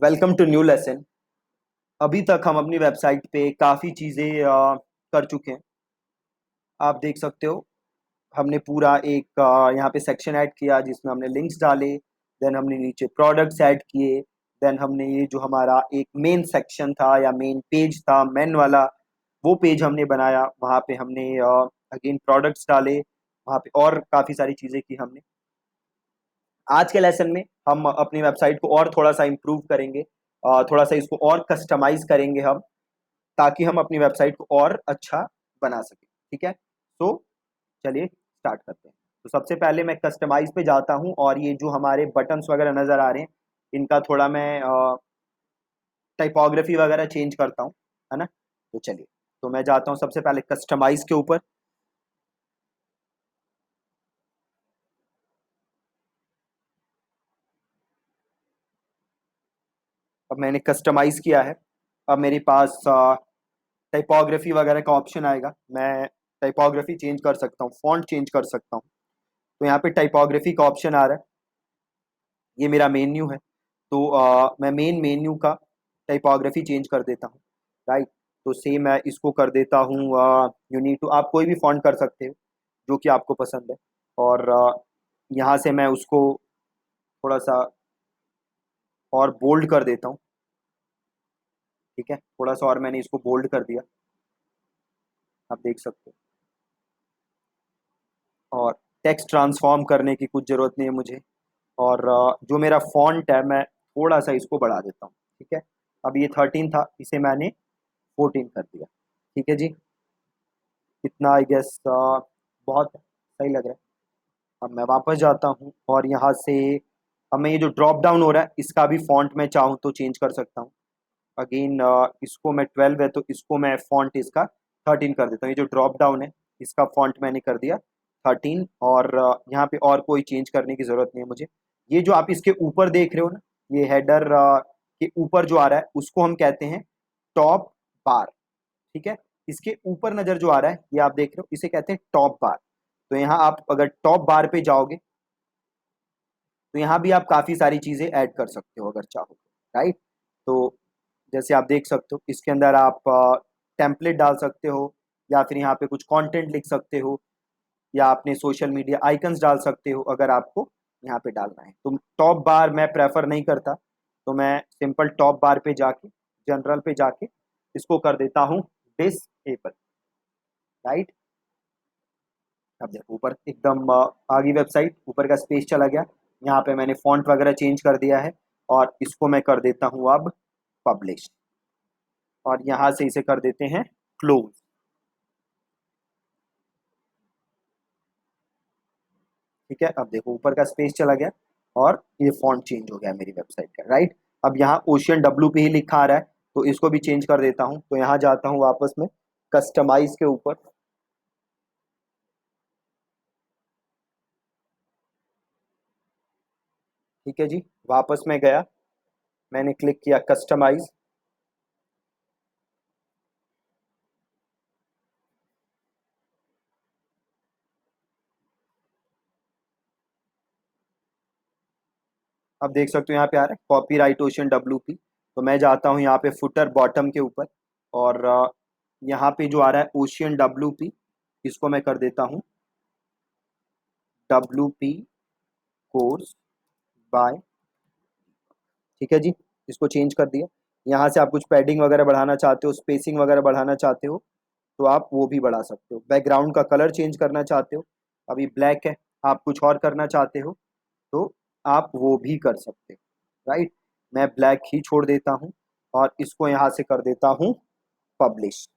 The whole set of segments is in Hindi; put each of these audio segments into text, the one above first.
Welcome to new lesson. अभी तक हम अपनी वेबसाइट पे काफ़ी चीज़ें कर चुके हैं। आप देख सकते हो, हमने पूरा एक यहाँ पे सेक्शन ऐड किया जिसमें हमने लिंक्स डाले। देन हमने नीचे प्रोडक्ट्स ऐड किए। देन हमने ये जो हमारा एक मेन सेक्शन था या मेन पेज था मेन वाला, वो पेज हमने बनाया। वहाँ पे हमने अगेन प्रोडक्ट्स डाले। वहाँ पे और काफ़ी सारी चीज़ें की हमने। आज के लेसन में हम अपनी वेबसाइट को और थोड़ा सा इम्प्रूव करेंगे, थोड़ा सा इसको और कस्टमाइज करेंगे हम, ताकि हम अपनी वेबसाइट को और अच्छा बना सकें। ठीक है, तो चलिए स्टार्ट करते हैं। तो सबसे पहले मैं कस्टमाइज पे जाता हूँ और ये जो हमारे बटन्स वगैरह नज़र आ रहे हैं, इनका थोड़ा मैं टाइपोग्राफी वगैरह चेंज करता हूँ, है ना। तो चलिए, तो मैं जाता हूँ सबसे पहले कस्टमाइज के ऊपर। अब मैंने कस्टमाइज किया है। अब मेरे पास टाइपोग्राफी वगैरह का ऑप्शन आएगा। मैं टाइपोग्राफी चेंज कर सकता हूँ, फॉन्ट चेंज कर सकता हूँ। तो यहाँ पे टाइपोग्राफी का ऑप्शन आ रहा है। ये मेरा मेन्यू है। तो मैं मेन्यू का टाइपोग्राफी चेंज कर देता हूँ। राइट, तो सेम मैं इसको कर देता हूँ। यू नीड टू, आप कोई भी फॉन्ट कर सकते हो जो कि आपको पसंद है। और यहाँ से मैं उसको थोड़ा सा और बोल्ड कर देता हूँ। ठीक है, थोड़ा सा और मैंने इसको बोल्ड कर दिया, आप देख सकते हो। और टेक्स्ट ट्रांसफॉर्म करने की कुछ ज़रूरत नहीं है मुझे। और जो मेरा फॉन्ट है, मैं थोड़ा सा इसको बढ़ा देता हूँ। ठीक है, अब ये 13 था, इसे मैंने 14 कर दिया। ठीक है जी, इतना आई गेस बहुत सही लग रहा है। अब मैं वापस जाता हूँ और यहाँ से अब मैं ये जो ड्रॉप डाउन हो रहा है, इसका भी फॉन्ट मैं चाहूँ तो चेंज कर सकता हूँ। अगेन इसको मैं 12 है तो इसको मैं फॉन्ट इसका 13 कर देता हूँ। ये जो ड्रॉप डाउन है, इसका फॉन्ट मैंने कर दिया 13। और यहाँ पे और कोई चेंज करने की ज़रूरत नहीं है मुझे। ये जो आप इसके ऊपर देख रहे हो ना, ये हेडर के ऊपर जो आ रहा है उसको हम कहते हैं टॉप बार। ठीक है, इसके ऊपर नज़र जो आ रहा है, ये आप देख रहे हो, इसे कहते हैं टॉप बार। तो यहाँ आप अगर टॉप बार पे जाओगे तो यहाँ भी आप काफ़ी सारी चीज़ें ऐड कर सकते हो अगर चाहो। राइट, तो जैसे आप देख सकते हो, इसके अंदर आप टेम्पलेट डाल सकते हो, या फिर यहाँ पे कुछ कंटेंट लिख सकते हो, या अपने सोशल मीडिया आइकन्स डाल सकते हो अगर आपको यहाँ पे डालना है। तो टॉप बार मैं प्रेफर नहीं करता, तो मैं सिंपल टॉप बार पे जाके, जनरल पे जाके इसको कर देता हूँ डिसेबल। राइट, अब देखो ऊपर एकदम आ गई वेबसाइट, ऊपर का स्पेस चला गया। यहाँ पे मैंने फॉन्ट वगैरह चेंज कर दिया है और इसको मैं कर देता हूँ अब पब्लिश। और यहाँ से इसे कर देते हैं क्लोज। ठीक है, अब देखो ऊपर का स्पेस चला गया और ये फॉन्ट चेंज हो गया मेरी वेबसाइट का। राइट, अब यहाँ ओशियन डब्ल्यू पे ही लिखा आ रहा है, तो इसको भी चेंज कर देता हूँ। तो यहाँ जाता हूँ वापस में कस्टमाइज के ऊपर। ठीक है जी, वापस में गया, मैंने क्लिक किया कस्टमाइज। अब देख सकते हो यहाँ पे आ रहा है कॉपी राइट ओशन WP। तो मैं जाता हूँ यहाँ पे फुटर बॉटम के ऊपर, और यहाँ पे जो आ रहा है ओशियन WP, इसको मैं कर देता हूँ WP कोर्स बाय। ठीक है जी, इसको चेंज कर दिया। यहाँ से आप कुछ पैडिंग वगैरह बढ़ाना चाहते हो, स्पेसिंग वगैरह बढ़ाना चाहते हो, तो आप वो भी बढ़ा सकते हो। बैकग्राउंड का कलर चेंज करना चाहते हो, अभी ब्लैक है, आप कुछ और करना चाहते हो तो आप वो भी कर सकते हो। राइट, मैं ब्लैक ही छोड़ देता हूँ और इसको यहाँ से कर देता हूँ पब्लिश,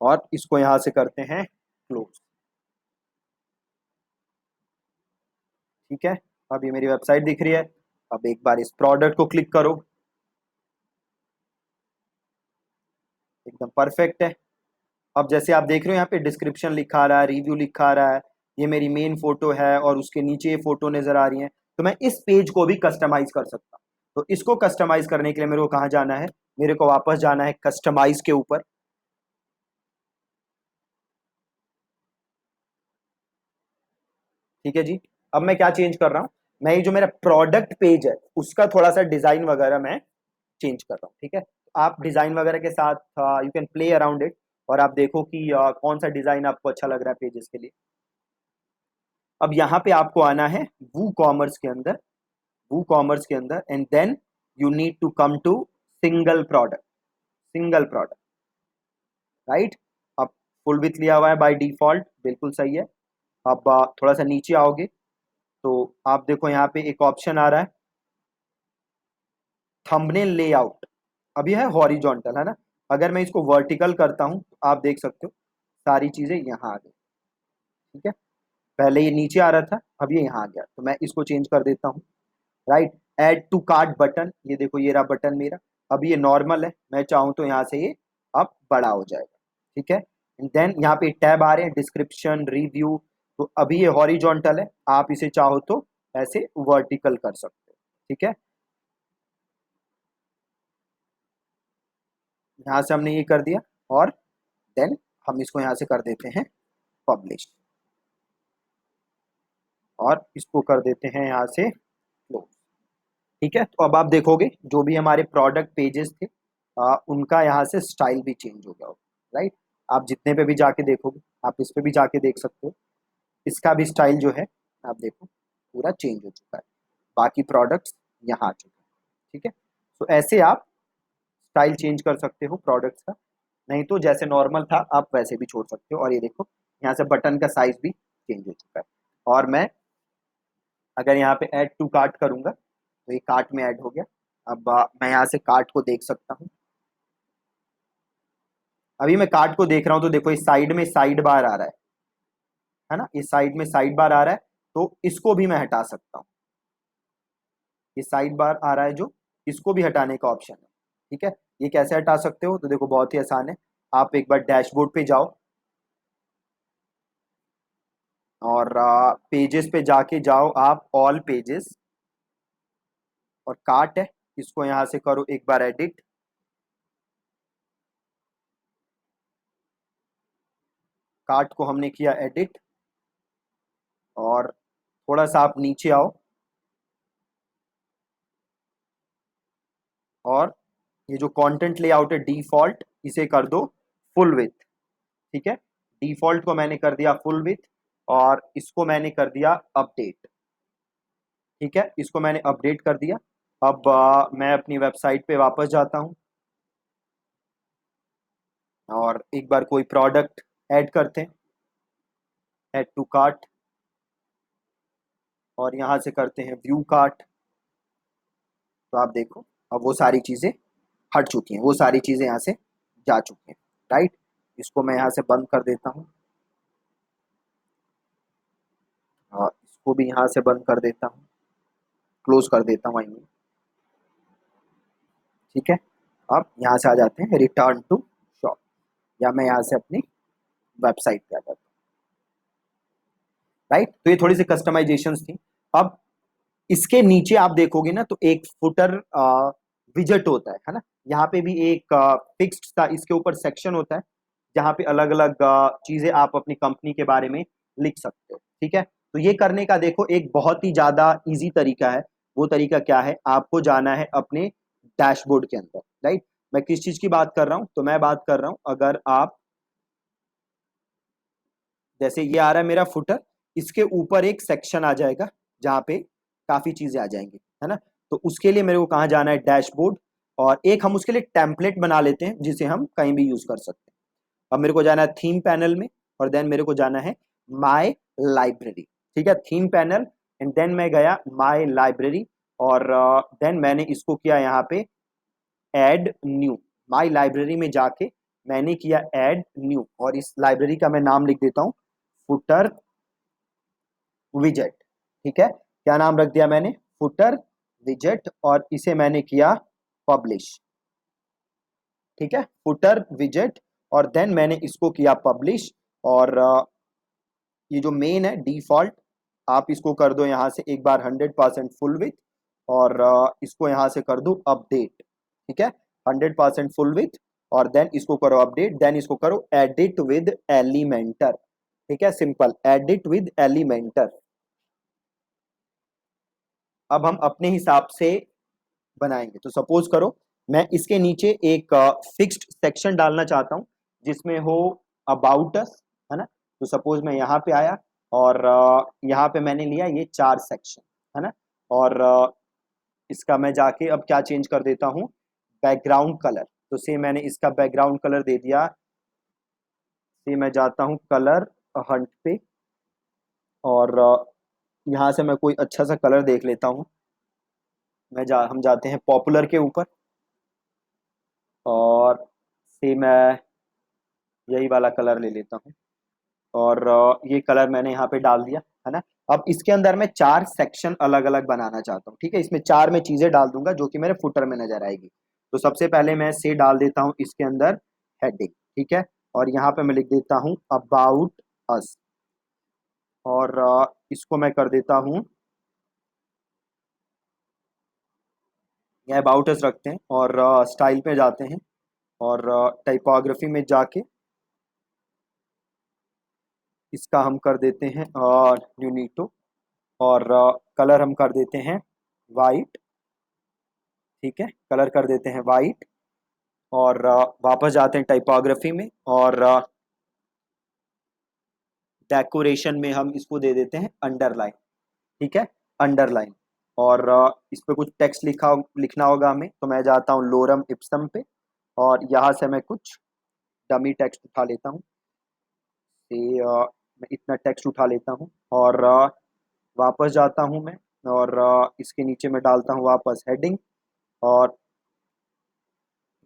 और इसको यहाँ से करते हैं क्लोज। ठीक है, अब ये मेरी वेबसाइट दिख रही है। अब एक बार इस प्रोडक्ट को क्लिक करो, एकदम परफेक्ट है। अब जैसे आप देख रहे हो यहाँ पे डिस्क्रिप्शन लिखा आ रहा है, रिव्यू लिखा आ रहा है, ये मेरी मेन फोटो है और उसके नीचे ये फोटो नजर आ रही है। तो मैं इस पेज को भी कस्टमाइज कर सकता हूँ। तो इसको कस्टमाइज करने के लिए मेरे को कहाँ जाना है, मेरे को वापस जाना है कस्टमाइज के ऊपर। ठीक है जी, अब मैं क्या चेंज कर रहा हूँ, मैं ये जो मेरा प्रोडक्ट पेज है उसका थोड़ा सा डिजाइन वगैरह मैं चेंज कर रहा हूँ, ठीक है। आप डिजाइन वगैरह के साथ you can play around it, और आप देखो कि कौन सा डिजाइन आपको अच्छा लग रहा है पेजेस के लिए। अब यहाँ पे आपको आना है वू कॉमर्स के अंदर, वू कॉमर्स के अंदर, and then you need to come to single product, single product, right. अब फुल विथ लिया हुआ है बाय डिफॉल्ट, बिल्कुल सही है। अब थोड़ा सा नीचे आओगे तो आप देखो यहाँ पे एक ऑप्शन आ रहा है थंबनेल लेआउट। अब यह है हॉरिजॉन्टल, है ना। अगर मैं इसको वर्टिकल करता हूँ तो आप देख सकते हो सारी चीजें यहाँ आ गई, ठीक है। पहले ये नीचे आ रहा था, अब ये यहाँ आ गया, तो मैं इसको चेंज कर देता हूँ, right. Add to cart button, ये देखो ये रहा बटन मेरा। अब ये नॉर्मल है, मैं चाहूँ तो यहाँ से ये अब बड़ा हो जाएगा, ठीक है। देन यहाँ पे टैब आ रहे हैं डिस्क्रिप्शन, रिव्यू। तो अभी ये हॉरिजॉन्टल है, आप इसे चाहो तो ऐसे वर्टिकल कर सकते हो, ठीक है। यहाँ से हमने ये कर दिया, और देन हम इसको यहाँ से कर देते हैं पब्लिश, और इसको कर देते हैं यहाँ से क्लोज, ठीक है। तो अब आप देखोगे जो भी हमारे प्रोडक्ट पेजेस थे उनका यहाँ से स्टाइल भी चेंज हो गया होगा, राइट। आप जितने पे भी जाके देखोगे, आप इस पे भी जाके देख सकते हो, इसका भी स्टाइल जो है आप देखो पूरा चेंज हो चुका है, बाकी प्रोडक्ट्स यहाँ आ चुके हैं, ठीक है। तो ऐसे आप स्टाइल चेंज कर सकते हो प्रोडक्ट्स का, नहीं तो जैसे नॉर्मल था आप वैसे भी छोड़ सकते हो। और ये देखो यहाँ से बटन का साइज भी चेंज हो चुका है। और मैं अगर यहाँ पे ऐड टू कार्ट करूंगा तो ये कार्ट में ऐड हो गया। अब मैं यहाँ से कार्ट को देख सकता हूँ। अभी मैं कार्ट को देख रहा हूँ तो देखो इस साइड में साइड बार आ रहा है ना, इस साइड में साइड बार आ रहा है, तो इसको भी मैं हटा सकता हूँ। ये साइड बार आ रहा है जो, इसको भी हटाने का ऑप्शन है, ठीक है। ये कैसे हटा सकते हो, तो देखो बहुत ही आसान है। आप एक बार डैशबोर्ड पे जाओ, और पेजेस पे जाके जाओ आप ऑल पेजेस, और कार्ट है, इसको यहाँ से करो एक बार एडिट। कार्ट को हमने किया एडिट, और थोड़ा सा आप नीचे आओ, और ये जो कंटेंट लेआउट है डिफॉल्ट, इसे कर दो फुल विथ, ठीक है। डिफॉल्ट को मैंने कर दिया फुल विथ, और इसको मैंने कर दिया अपडेट, ठीक है। इसको मैंने अपडेट कर दिया। अब मैं अपनी वेबसाइट पे वापस जाता हूँ, और एक बार कोई प्रोडक्ट ऐड करते हैं, ऐड टू कार्ट, और यहाँ से करते हैं व्यू कार्ट। तो आप देखो अब वो सारी चीज़ें हट चुकी हैं, वो सारी चीज़ें यहाँ से जा चुकी हैं, राइट। इसको मैं यहाँ से बंद कर देता हूँ, और इसको भी यहाँ से बंद कर देता हूँ, क्लोज कर देता हूँ, आई मीन, ठीक है। अब यहाँ से आ जाते हैं रिटर्न टू शॉप, या मैं यहाँ से अपनी वेबसाइट पे आ जाता हूँ, राइट। तो ये थोड़ी सी कस्टमाइजेशंस थी। अब इसके नीचे आप देखोगे ना तो एक फुटर विजेट होता है ना। यहाँ पे भी एक फिक्स्ड सा इसके ऊपर सेक्शन होता है, जहाँ पे अलग अलग चीजें आप अपनी कंपनी के बारे में लिख सकते हो, ठीक है। तो ये करने का देखो एक बहुत ही ज्यादा इजी तरीका है। वो तरीका क्या है, आपको जाना है अपने डैशबोर्ड के अंदर, राइट। मैं किस चीज की बात कर रहा हूँ, तो मैं बात कर रहा हूँ अगर आप, जैसे ये आ रहा है मेरा फुटर, इसके ऊपर एक सेक्शन आ जाएगा जहाँ पे काफी चीजें आ जाएंगी, है ना। तो उसके लिए मेरे को कहाँ जाना है, डैशबोर्ड, और एक हम उसके लिए टेम्पलेट बना लेते हैं जिसे हम कहीं भी यूज कर सकते हैं। अब मेरे को जाना है थीम पैनल में, और देन मेरे को जाना है माय लाइब्रेरी, ठीक है। थीम पैनल, एंड देन मैं गया माय लाइब्रेरी, और देन मैंने इसको किया यहाँ पे ऐड न्यू। माय लाइब्रेरी में जाके मैंने किया ऐड न्यू, और इस लाइब्रेरी का मैं नाम लिख देता हूँ फुटर विजेट, ठीक है। क्या नाम रख दिया मैंने, फुटर विजेट, और इसे मैंने किया पब्लिश, ठीक है, फुटर विजेट। और देन मैंने इसको किया पब्लिश, और ये जो मेन है डिफॉल्ट, आप इसको कर दो यहाँ से एक बार 100% फुल विथ, और इसको यहाँ से कर दो अपडेट, ठीक है, 100% फुल विथ, और देन इसको करो अपडेट, देन इसको करो एडिट विद एलिमेंटर, ठीक है, सिंपल एडिट विद एलिमेंटर। अब हम अपने हिसाब से बनाएंगे। तो सपोज करो मैं इसके नीचे एक फिक्स्ड सेक्शन डालना चाहता हूँ जिसमें हो अबाउट अस, है ना। तो सपोज मैं यहाँ पे आया और यहाँ पे मैंने लिया ये 4 सेक्शन, है ना। और इसका मैं जाके अब क्या चेंज कर देता हूँ, बैकग्राउंड कलर। तो से मैंने इसका बैकग्राउंड कलर दे दिया। से मैं जाता हूँ कलर हंट पे और यहाँ से मैं कोई अच्छा सा कलर देख लेता हूँ। हम जाते हैं पॉपुलर के ऊपर और से मैं यही वाला कलर ले लेता हूँ और ये कलर मैंने यहाँ पे डाल दिया, है ना। अब इसके अंदर मैं 4 सेक्शन अलग अलग बनाना चाहता हूँ, ठीक है। इसमें 4 में चीजें डाल दूंगा जो कि मेरे फुटर में नजर आएगी। तो सबसे पहले मैं से डाल देता हूँ इसके अंदर हेडिंग, ठीक है। और यहाँ पे मैं लिख देता हूँ अबाउट अस और इसको मैं कर देता हूँ, ये अबाउट अस रखते हैं और स्टाइल पे जाते हैं और टाइपोग्राफी में जाके इसका हम कर देते हैं न्यूनीटो और कलर हम कर देते हैं वाइट, ठीक है। कलर कर देते हैं वाइट और वापस जाते हैं टाइपोग्राफी में और डेकोरेशन में हम इसको दे देते हैं अंडरलाइन, ठीक है, अंडरलाइन। और इस पे कुछ टेक्स्ट लिखना होगा हमें। तो मैं जाता हूँ लोरम इप्सम पे और यहाँ से मैं कुछ डमी टेक्स्ट उठा लेता हूँ। मैं इतना टेक्स्ट उठा लेता हूँ और वापस जाता हूँ मैं और इसके नीचे मैं डालता हूँ वापस हेडिंग और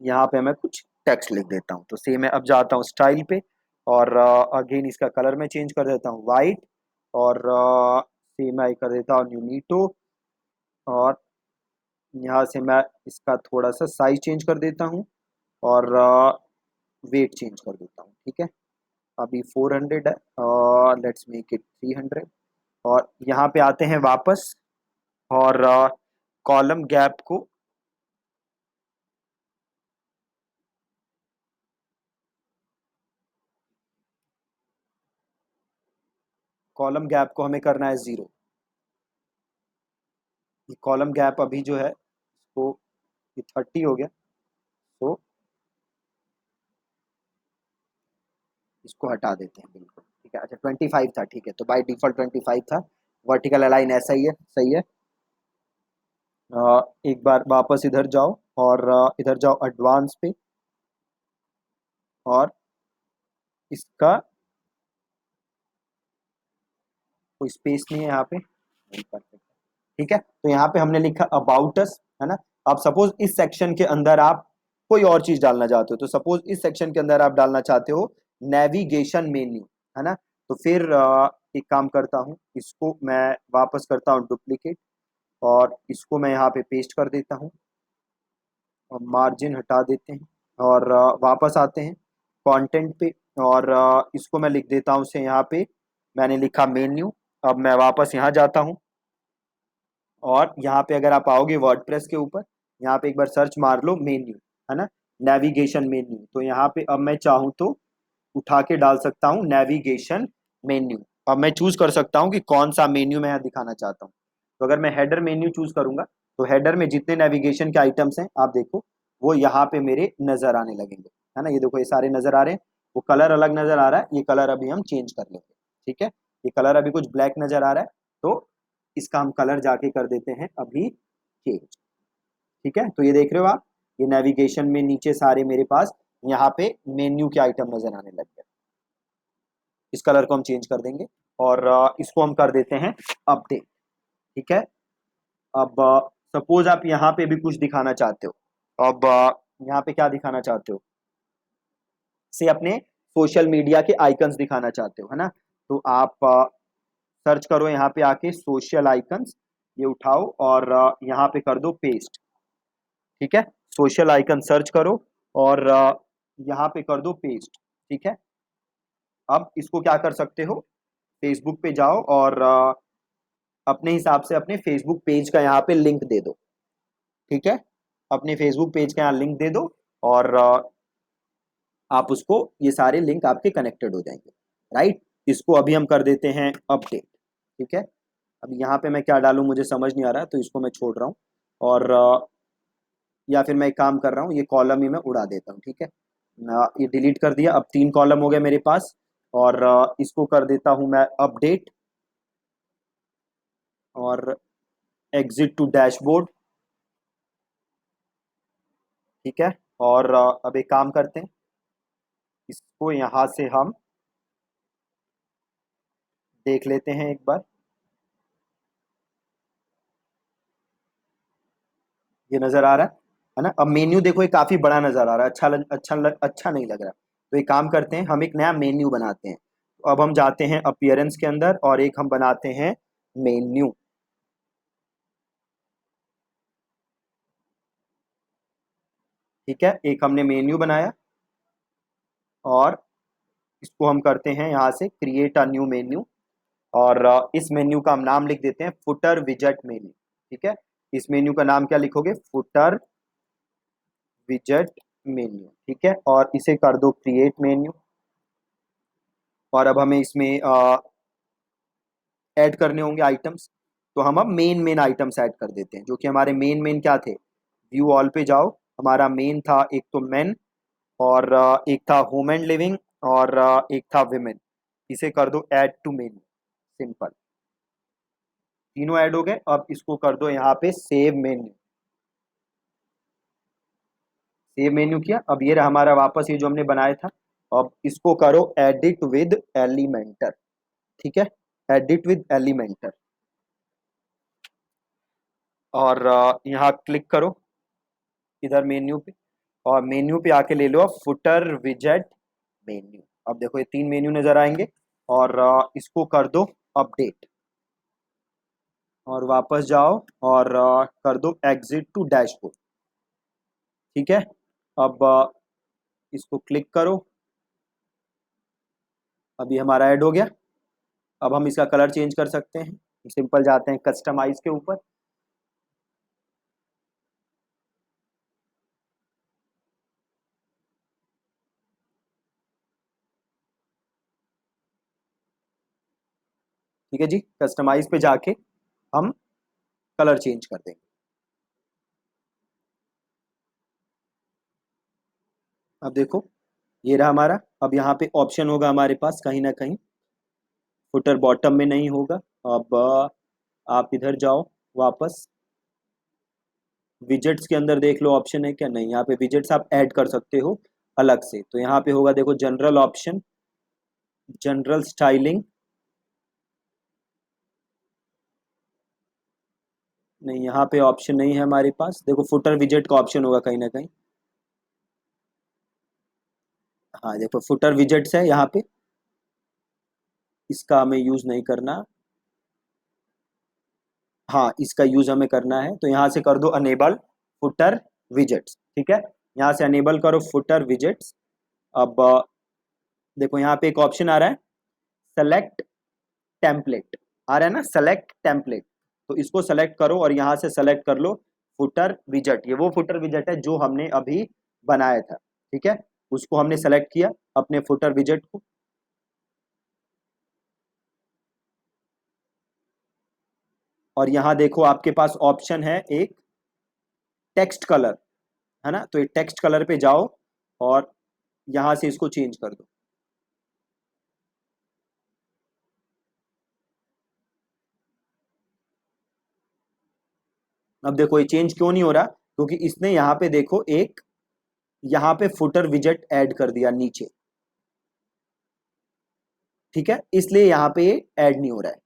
यहाँ पे मैं कुछ टेक्स्ट लिख देता हूँ। तो सेम मैं अब जाता हूँ स्टाइल पे और अगेन इसका कलर मैं चेंज कर देता हूँ वाइट और सेम मैं कर देता हूँ न्यूनीटो और यहाँ से मैं इसका थोड़ा सा साइज चेंज कर देता हूँ और वेट चेंज कर देता हूँ, ठीक है। अभी 400 है और लेट्स मेक इट 300 और यहाँ पे आते हैं वापस और कॉलम गैप को हमें करना है 0। कॉलम गैप अभी जो है इसको ये 30 हो गया तो इसको हटा देते हैं बिल्कुल, ठीक है। अच्छा 25 था, ठीक है। तो बाय डिफॉल्ट 25 था। वर्टिकल अलाइन ऐसा ही है, सही है। एक बार वापस इधर जाओ और इधर जाओ एडवांस पे और इसका कोई स्पेस नहीं है यहाँ पे, परफेक्ट, ठीक है। तो यहाँ पे हमने लिखा अबाउट अस, है ना। अब सपोज इस सेक्शन के अंदर आप कोई और चीज डालना चाहते हो। तो सपोज इस सेक्शन के अंदर आप डालना चाहते हो नेविगेशन मेन्यू, है ना। तो फिर एक काम करता हूँ, इसको मैं वापस करता हूँ डुप्लीकेट और इसको मैं यहाँ पे पेस्ट कर देता हूँ और मार्जिन हटा देते हैं और वापस आते हैं कंटेंट पे और इसको मैं लिख देता हूँ से यहाँ पे मैंने लिखा मेन्यू। अब मैं वापस यहाँ जाता हूँ और यहाँ पे अगर आप आओगे वर्डप्रेस के ऊपर, यहाँ पे एक बार सर्च मार लो मेन्यू, है ना, नेविगेशन मेन्यू। तो यहाँ पे अब मैं चाहूँ तो उठा के डाल सकता हूँ नेविगेशन मेन्यू। अब मैं चूज कर सकता हूँ कि कौन सा मेन्यू मैं यहाँ दिखाना चाहता हूँ। तो अगर मैं हेडर मेन्यू चूज करूंगा तो हेडर में जितने नेविगेशन के आइटम्स हैं आप देखो वो यहाँ पे मेरे नजर आने लगेंगे, है ना। ये देखो ये सारे नजर आ रहे हैं। वो कलर अलग नजर आ रहा है, ये कलर अभी हम चेंज कर लेंगे, ठीक है। ये कलर अभी कुछ ब्लैक नजर आ रहा है तो इसका हम कलर जाके कर देते हैं अभी चेंज, ठीक है। तो ये देख रहे हो आप, ये नेविगेशन में नीचे सारे मेरे पास यहाँ पे मेन्यू के आइटम नजर आने लग गए। इस कलर को हम चेंज कर देंगे और इसको हम कर देते हैं अपडेट, ठीक है। अब सपोज आप यहाँ पे भी कुछ दिखाना चाहते हो। अब यहाँ पे क्या दिखाना चाहते हो, से अपने सोशल मीडिया के आइकन्स दिखाना चाहते हो, है ना। तो आप सर्च करो यहाँ पे आके सोशल आइकन्स, ये उठाओ और यहाँ पे कर दो पेस्ट, ठीक है। सोशल आइकन सर्च करो और यहाँ पे कर दो पेस्ट, ठीक है। अब इसको क्या कर सकते हो, फेसबुक पे जाओ और अपने हिसाब से अपने फेसबुक पेज का यहाँ पे लिंक दे दो, ठीक है। अपने फेसबुक पेज का यहाँ लिंक दे दो और आप उसको, ये सारे लिंक आपके कनेक्टेड हो जाएंगे, राइट। इसको अभी हम कर देते हैं अपडेट, ठीक है। अब यहाँ पे मैं क्या डालूँ मुझे समझ नहीं आ रहा है, तो इसको मैं छोड़ रहा हूँ। और या फिर मैं एक काम कर रहा हूँ, ये कॉलम ही मैं उड़ा देता हूँ, ठीक है। ये डिलीट कर दिया, अब 3 कॉलम हो गए मेरे पास। और इसको कर देता हूँ मैं अपडेट, और एग्जिट टू डैशबोर्ड, ठीक है। और अब एक काम करते हैं, इसको यहाँ से हम देख लेते हैं एक बार। ये नज़र आ रहा है ना। अब मेन्यू देखो, ये काफ़ी बड़ा नज़र आ रहा है, अच्छा नहीं लग रहा। तो एक काम करते हैं, हम एक नया मेन्यू बनाते हैं। तो अब हम जाते हैं अपीयरेंस के अंदर, और एक हम बनाते हैं मेन्यू, ठीक है। एक हमने मेन्यू बनाया, और इसको हम करते हैं यहाँ से क्रिएट अ न्यू मेन्यू। और इस मेन्यू का हम नाम लिख देते हैं फुटर विजेट मेन्यू, ठीक है। इस मेन्यू का नाम क्या लिखोगे? फुटर विजेट मेन्यू, ठीक है। और इसे कर दो क्रिएट मेन्यू। और अब हमें इसमें ऐड करने होंगे आइटम्स। तो हम अब मेन मेन आइटम्स ऐड कर देते हैं, जो कि हमारे मेन मेन क्या थे। व्यू ऑल पे जाओ, हमारा मेन था एक तो मेन, और एक था होम एंड लिविंग, और एक था विमेन। इसे कर दो ऐड टू मेन्यू, सिंपल। तीनों ऐड हो गए, अब इसको कर दो यहाँ पे सेव मेन्यू। सेव मेन्यू किया, अब ये रहा हमारा वापस ये जो हमने बनाया था। अब इसको करो एडिट विद एलिमेंटर, ठीक है। एडिट विद एलिमेंटर, और यहाँ क्लिक करो इधर मेन्यू पे, और मेन्यू पे आके ले लो फुटर विजेट मेन्यू। अब देखो ये 3 मेन्यू नजर आएंगे। और इसको कर दो अपडेट, और वापस जाओ, और कर दो एग्जिट टू डैशबोर्ड, ठीक है। अब इसको क्लिक करो, अभी हमारा ऐड हो गया। अब हम इसका कलर चेंज कर सकते हैं, सिंपल जाते हैं कस्टमाइज के ऊपर। ठीक है जी, कस्टमाइज पे जाके हम कलर चेंज कर देंगे। अब देखो ये रहा हमारा। अब यहाँ पे ऑप्शन होगा हमारे पास कहीं ना कहीं, फुटर बॉटम में नहीं होगा। अब आप इधर जाओ वापस, विजेट्स के अंदर देख लो ऑप्शन है क्या, नहीं। यहाँ पे विजेट्स आप ऐड कर सकते हो अलग से, तो यहाँ पे होगा देखो जनरल ऑप्शन, जनरल स्टाइलिंग। नहीं, यहाँ पे ऑप्शन नहीं है हमारे पास, देखो फुटर विजेट का ऑप्शन होगा कहीं ना कहीं। हाँ देखो फुटर विजेट्स है यहाँ पे, इसका हमें यूज नहीं करना। हाँ, इसका यूज हमें करना है, तो यहाँ से कर दो अनेबल फुटर विजेट्स, ठीक है। यहाँ से अनेबल करो फुटर विजेट्स। अब देखो यहाँ पे एक ऑप्शन आ रहा है, सेलेक्ट टेम्पलेट, आ रहा है ना, सेलेक्ट टेम्पलेट। तो इसको सेलेक्ट करो, और यहाँ से सेलेक्ट कर लो फुटर विजेट। ये वो फुटर विजेट है जो हमने अभी बनाया था, ठीक है। उसको हमने सेलेक्ट किया अपने फुटर विजेट को। और यहाँ देखो आपके पास ऑप्शन है एक टेक्स्ट कलर, है ना। तो ये टेक्स्ट कलर पे जाओ, और यहाँ से इसको चेंज कर दो। अब देखो ये चेंज क्यों नहीं हो रहा, क्योंकि इसने यहाँ पे देखो एक, यहाँ पे फुटर विजेट ऐड कर दिया नीचे, ठीक है। इसलिए यहाँ पे ये ऐड नहीं हो रहा है।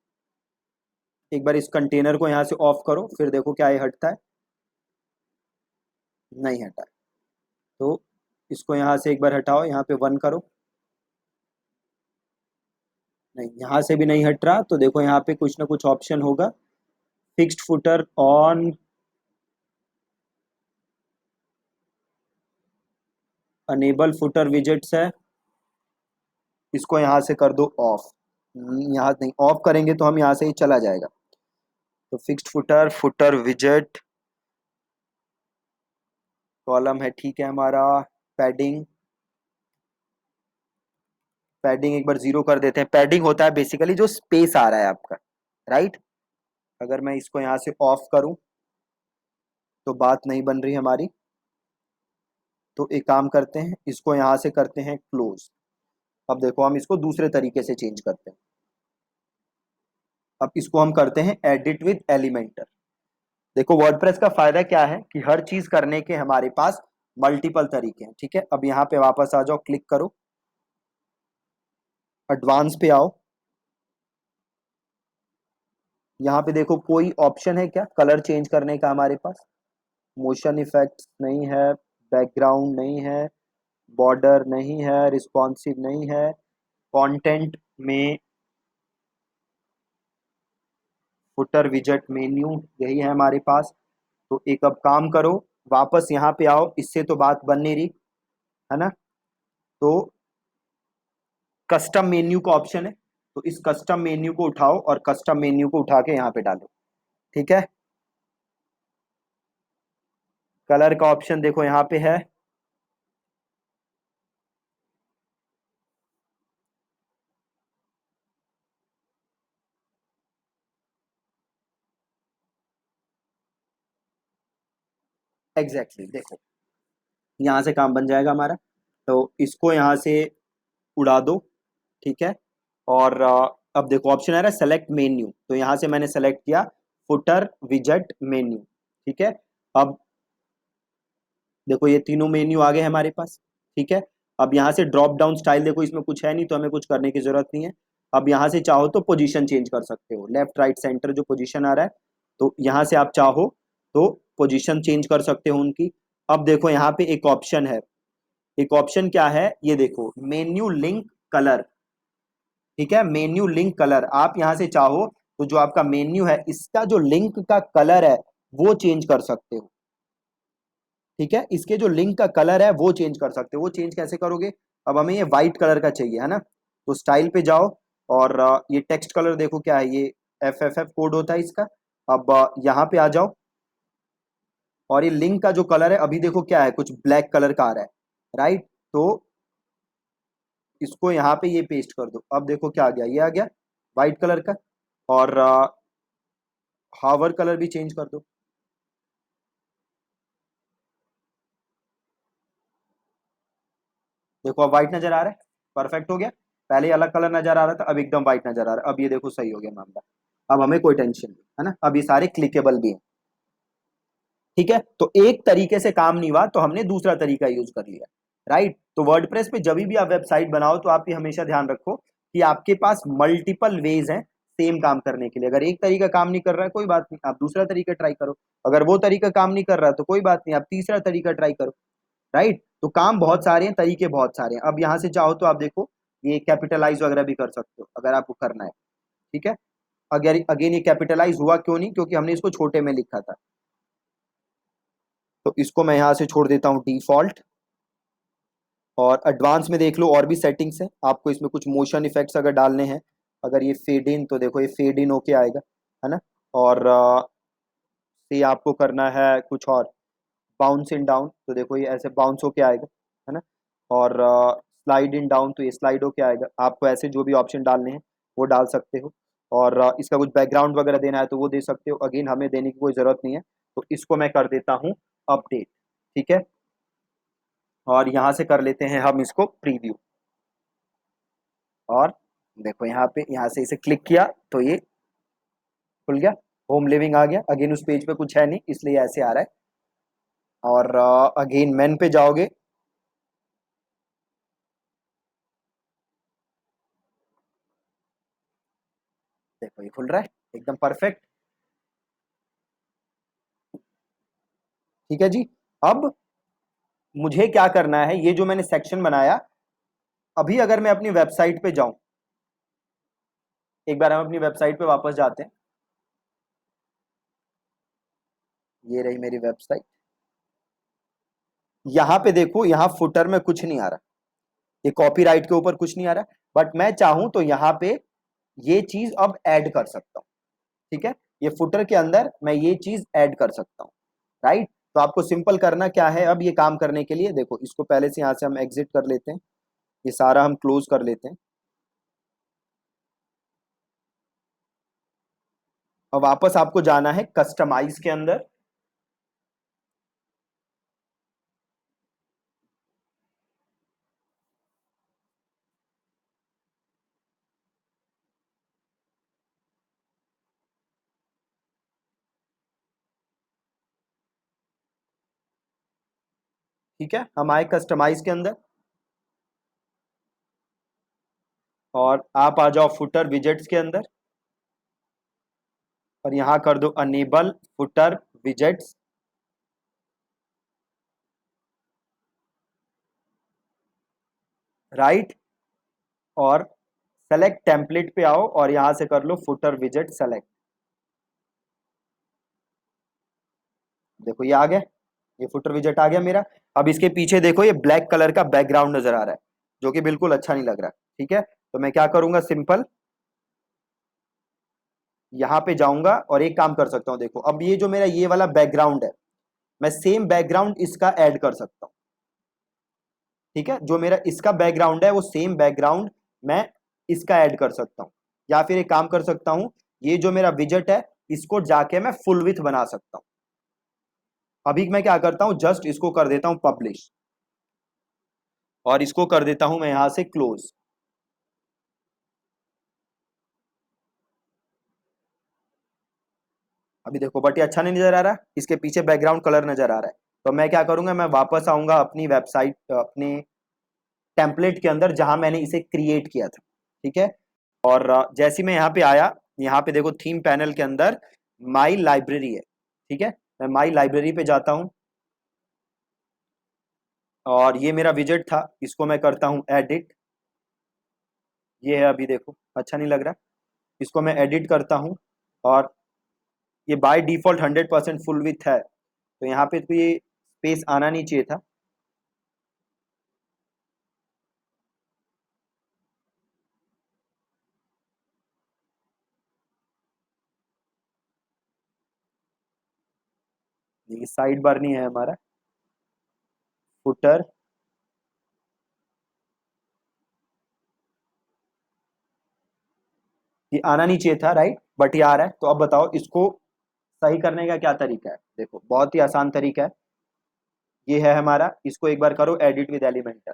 एक बार इस कंटेनर को यहाँ से ऑफ करो, फिर देखो क्या ये हटता है। नहीं हटा। तो इसको यहाँ से एक बार हटाओ, यहाँ पे 1 करो। नहीं, यहाँ से भी नहीं हट रहा, तो देखो यहाँ पे कुछ ना कुछ ऑप्शन होगा। Fixed footer on, enable footer widgets है, इसको यहाँ से कर दो ऑफ। यहाँ नहीं, ऑफ करेंगे तो हम यहाँ से ही चला जाएगा। तो फिक्स्ड फुटर, फुटर विजेट, कॉलम है, ठीक है हमारा। पैडिंग, पैडिंग एक बार 0 कर देते हैं। पैडिंग होता है बेसिकली जो स्पेस आ रहा है आपका, राइट। अगर मैं इसको यहाँ से ऑफ करूं तो बात नहीं बन रही हमारी। तो एक काम करते हैं, इसको यहाँ से करते हैं क्लोज। अब देखो हम इसको दूसरे तरीके से चेंज करते हैं। अब इसको हम करते हैं एडिट विद एलिमेंटर। देखो वर्डप्रेस का फायदा क्या है कि हर चीज करने के हमारे पास मल्टीपल तरीके हैं। ठीक है, अब यहाँ पे वापस आ जाओ, क्लिक करो, एडवांस पे आओ। यहाँ पे देखो कोई ऑप्शन है क्या कलर चेंज करने का हमारे पास? मोशन इफेक्ट्स नहीं है, बैकग्राउंड नहीं है, बॉर्डर नहीं है, रिस्पॉन्सिव नहीं है, कंटेंट में फुटर विजेट मेन्यू यही है हमारे पास। तो एक अब काम करो, वापस यहाँ पे आओ, इससे तो बात बन नहीं रही है ना। तो कस्टम मेन्यू का ऑप्शन है, तो इस कस्टम मेन्यू को उठाओ और कस्टम मेन्यू को उठा के यहाँ पे डालो। ठीक है, कलर का ऑप्शन देखो यहाँ पे है। एग्जैक्टली देखो यहाँ से काम बन जाएगा हमारा। तो इसको यहाँ से उड़ा दो। ठीक है, और अब देखो ऑप्शन आ रहा है सेलेक्ट मेन्यू, तो यहाँ से मैंने सेलेक्ट किया फुटर विजेट मेन्यू। ठीक है, अब देखो ये तीनों मेन्यू आ गए हमारे पास। ठीक है, अब यहाँ से ड्रॉप डाउन स्टाइल देखो, इसमें कुछ है नहीं तो हमें कुछ करने की जरूरत नहीं है। अब यहाँ से चाहो तो पोजीशन चेंज कर सकते हो, लेफ्ट राइट सेंटर जो पोजीशन आ रहा है, तो यहाँ से आप चाहो तो पोजीशन चेंज कर सकते हो उनकी। अब देखो यहाँ पे एक ऑप्शन है, एक ऑप्शन क्या है ये देखो, मेन्यू लिंक कलर। ठीक है, मेन्यू लिंक कलर, आप यहाँ से चाहो तो जो आपका मेन्यू है इसका जो लिंक का कलर है वो चेंज कर सकते हो। ठीक है, इसके जो लिंक का कलर है वो चेंज कर सकते हो। वो चेंज कैसे करोगे? अब हमें ये व्हाइट कलर का चाहिए है ना, तो स्टाइल पे जाओ और ये टेक्स्ट कलर देखो क्या है, ये FFF कोड होता है इसका। अब यहाँ पे आ जाओ और ये लिंक का जो कलर है अभी देखो क्या है, कुछ ब्लैक कलर का आ रहा है, राइट। तो इसको यहाँ पे ये पेस्ट कर दो, अब देखो क्या आ गया, ये आ गया व्हाइट कलर का। और हावर कलर भी चेंज कर दो। देखो अब व्हाइट नजर आ रहा है, परफेक्ट हो गया। पहले अलग कलर नजर आ रहा था, अब एकदम व्हाइट नजर आ रहा है। अब ये देखो सही हो गया मामला, अब हमें कोई टेंशन नहीं है ना, अब ये सारे क्लिकेबल भी हैं। ठीक है, तो एक तरीके से काम नहीं हुआ तो हमने दूसरा तरीका यूज कर लिया, राइट। तो वर्डप्रेस पे जब भी आप वेबसाइट बनाओ तो आप ये हमेशा ध्यान रखो कि आपके पास मल्टीपल वेज हैं सेम काम करने के लिए। अगर एक तरीका काम नहीं कर रहा है कोई बात नहीं, आप दूसरा तरीका ट्राई करो। अगर वो तरीका काम नहीं कर रहा है तो कोई बात नहीं, आप तीसरा तरीका ट्राई करो, राइट। तो काम बहुत सारे हैं, तरीके बहुत सारे हैं। अब यहाँ से चाहो तो आप देखो ये कैपिटलाइज वगैरह भी कर सकते हो अगर आपको करना है। ठीक है, अगर अगेन ये कैपिटलाइज हुआ क्यों नहीं, क्योंकि हमने इसको छोटे में लिखा था। तो इसको मैं यहाँ से छोड़ देता हूँ डिफॉल्ट, और एडवांस में देख लो और भी सेटिंग्स है आपको, इसमें कुछ मोशन इफेक्ट्स अगर डालने हैं, अगर ये फेड इन, तो देखो ये फेड इन होके आएगा है ना। और ये आपको करना है कुछ और, बाउंस इन डाउन, तो देखो ये ऐसे बाउंस होके आएगा है ना। और स्लाइड इन डाउन, तो ये स्लाइड होके आएगा। आपको ऐसे जो भी ऑप्शन डालने हैं वो डाल सकते हो। और इसका कुछ बैकग्राउंड वगैरह देना है तो वो दे सकते हो, अगेन हमें देने की कोई ज़रूरत नहीं है। तो इसको मैं कर देता हूँ अपडेट। ठीक है, और यहाँ से कर लेते हैं हम इसको प्रीव्यू। और देखो यहाँ पे, यहाँ से इसे क्लिक किया तो ये खुल गया, होम लिविंग आ गया। अगेन उस पेज पे कुछ है नहीं इसलिए ऐसे आ रहा है। और अगेन मेन पे जाओगे, देखो ये खुल रहा है एकदम परफेक्ट। ठीक है जी, अब मुझे क्या करना है, ये जो मैंने सेक्शन बनाया, अभी अगर मैं अपनी वेबसाइट पे जाऊं, एक बार हम अपनी वेबसाइट पे वापस जाते हैं। ये रही मेरी वेबसाइट, यहां पे देखो, यहां फुटर में कुछ नहीं आ रहा, ये कॉपीराइट के ऊपर कुछ नहीं आ रहा, बट मैं चाहूं तो यहां पे ये चीज अब ऐड कर सकता हूं। ठीक है, ये फुटर के अंदर मैं ये चीज ऐड कर सकता हूं, राइट। तो आपको सिंपल करना क्या है, अब ये काम करने के लिए देखो, इसको पहले से यहां से हम एग्जिट कर लेते हैं, ये सारा हम क्लोज कर लेते हैं। और वापस आपको जाना है कस्टमाइज के अंदर। ठीक है, हम आए कस्टमाइज के अंदर और आप आ जाओ फुटर विजेट्स के अंदर और यहां कर दो अनेबल फुटर विजेट्स। राइट, और सेलेक्ट टेम्पलेट पे आओ और यहां से कर लो फुटर विजेट सेलेक्ट। देखो ये आ गया, ये फुटर विजेट आ गया मेरा। अब इसके पीछे देखो ये ब्लैक कलर का बैकग्राउंड नजर आ रहा है, जो कि बिल्कुल अच्छा नहीं लग रहा। ठीक है, तो मैं क्या करूंगा, सिंपल यहां पे जाऊंगा और एक काम कर सकता हूं। देखो अब ये जो मेरा ये वाला बैकग्राउंड है, मैं सेम बैकग्राउंड इसका ऐड कर सकता हूं। ठीक है, जो मेरा इसका बैकग्राउंड है वो सेम बैकग्राउंड मैं इसका ऐड कर सकता हूं। या फिर एक काम कर सकता हूं, ये जो मेरा विजेट है इसको जाके मैं फुल विथ बना सकता हूं। अभी मैं क्या करता हूं, जस्ट इसको कर देता हूं पब्लिश और इसको कर देता हूं मैं यहां से क्लोज। अभी देखो बट ये अच्छा नहीं नजर आ रहा, इसके पीछे बैकग्राउंड कलर नजर आ रहा है। तो मैं क्या करूंगा, मैं वापस आऊंगा अपनी वेबसाइट, अपने टेम्पलेट के अंदर जहां मैंने इसे क्रिएट किया था। ठीक है, और जैसे ही मैं यहाँ पे आया, यहाँ पे देखो थीम पैनल के अंदर माई लाइब्रेरी है। ठीक है, मैं माई लाइब्रेरी पे जाता हूँ और ये मेरा विजेट था, इसको मैं करता हूँ एडिट। ये है, अभी देखो अच्छा नहीं लग रहा, इसको मैं एडिट करता हूँ और ये बाय डिफॉल्ट 100% फुल विथ है, तो यहाँ पे तो ये स्पेस आना नहीं चाहिए था। ये साइड बार नहीं है हमारा, फुटर। ये आना नहीं चाहिए था, राइट, बट ये आ रहा है। तो अब बताओ इसको सही करने का क्या तरीका है। देखो बहुत ही आसान तरीका है, ये है हमारा, इसको एक बार करो एडिट विद एलिमेंटर।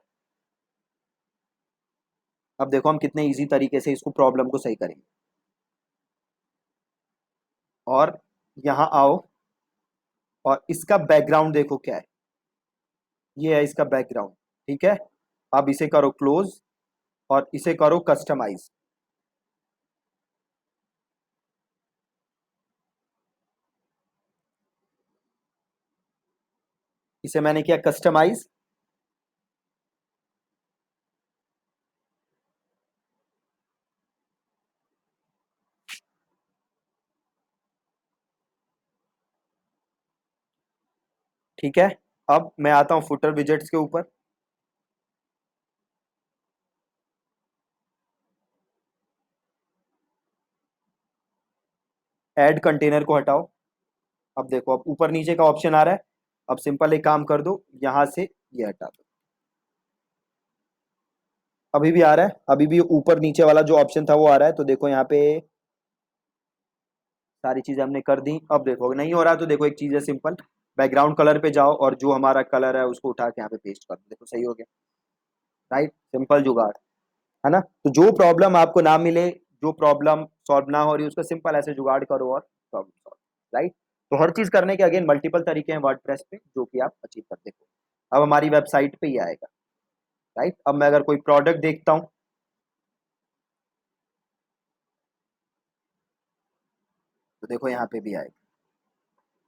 अब देखो हम कितने इजी तरीके से इसको प्रॉब्लम को सही करेंगे। और यहाँ आओ और इसका बैकग्राउंड देखो क्या है, ये है इसका बैकग्राउंड। ठीक है, अब इसे करो क्लोज और इसे करो कस्टमाइज। इसे मैंने किया कस्टमाइज। ठीक है, अब मैं आता हूं फुटर विजेट्स के ऊपर। ऐड कंटेनर को हटाओ। अब देखो अब ऊपर नीचे का ऑप्शन आ रहा है। अब सिंपल एक काम कर दो, यहां से ये हटा दो। अभी भी आ रहा है, अभी भी ऊपर नीचे वाला जो ऑप्शन था वो आ रहा है। तो देखो यहाँ पे सारी चीजें हमने कर दी। अब देखो नहीं हो रहा, तो देखो एक चीज है सिंपल, बैकग्राउंड कलर पे जाओ और जो हमारा कलर है उसको उठा के यहाँ पे पेस्ट कर दो। देखो सही हो गया, राइट, सिंपल जुगाड़ है ना। तो जो प्रॉब्लम आपको ना मिले, जो प्रॉब्लम सॉल्व ना हो रही, उसका सिंपल ऐसे जुगाड़ करो और प्रॉब्लम सॉल्व। राइट, तो हर चीज करने के अगेन मल्टीपल तरीके हैं वर्डप्रेस पे, जो कि आप अचीव कर देखो। अब हमारी वेबसाइट पे ही आएगा। राइट, अब मैं अगर कोई प्रोडक्ट देखता हूँ, तो देखो यहाँ पे भी आएगा,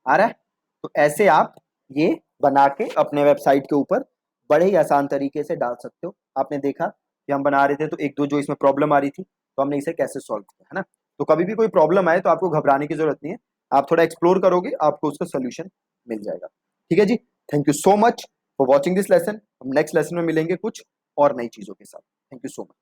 आ रहा है। तो ऐसे आप ये बना के अपने वेबसाइट के ऊपर बड़े ही आसान तरीके से डाल सकते हो। आपने देखा कि हम बना रहे थे तो एक दो जो इसमें प्रॉब्लम आ रही थी, तो हमने इसे कैसे सॉल्व किया, है ना। तो कभी भी कोई प्रॉब्लम आए तो आपको घबराने की जरूरत नहीं है, आप थोड़ा एक्सप्लोर करोगे आपको उसका सोल्यूशन मिल जाएगा। ठीक है जी, thank you so much for watching this lesson. हम नेक्स्ट लेसन में मिलेंगे कुछ और नई चीजों के साथ। Thank you so much.